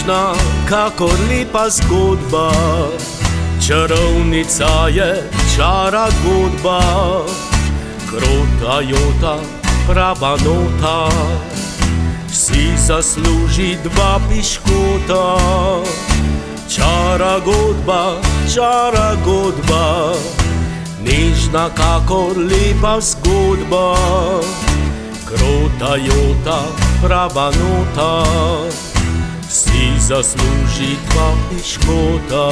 Nežna, kakor lepa zgodba, čarovnica je čara godba, krotajo prava nota, si zasluži dva piškota. Čara godba, nežna kakor lepa zgodba, krotajo prava nota, si zasluži dva piškota.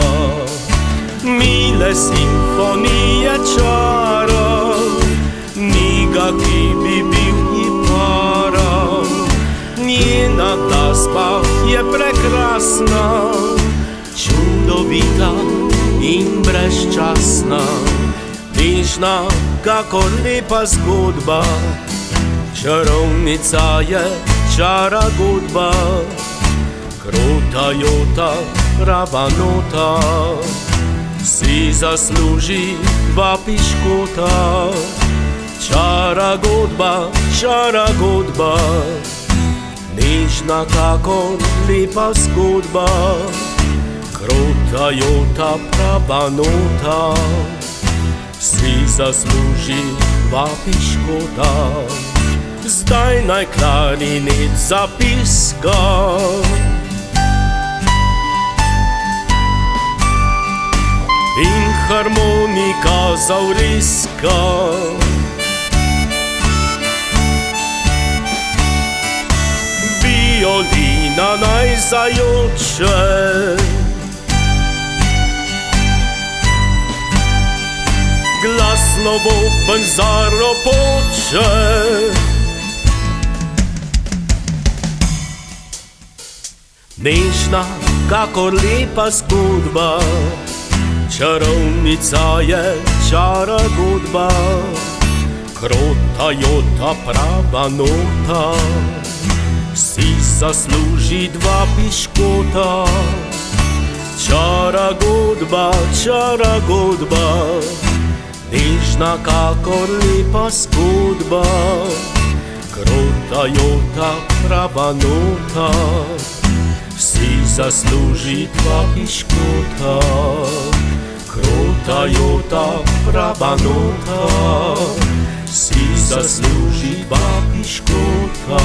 Mile simfonije čara, niga, ki bi bil ji para. Njena glasba je prekrasna, čudovita in brezčasna. Nežna, kakor lepa zgodba, čarovnica je čara godba, krotajo prava nota, si zasluži dva piškota. Čara godba, nežna kakor lepa zgodba, krotajo prava nota, si zasluži dva piškota. Zdaj naj klarinet zapiska, in harmonika zavriska. Violina naj zajoče, glasno boben zaropoče. Nežna, kakor lepa zgodba, čarovnica je čara godba, krotajo prava nota, si zasluži dva piškota. Čara godba, nežna kakor lepa zgodba, krotajo prava nota, si zasluži dva piškota. Krotajo prava nota, si zasluži dva piškota.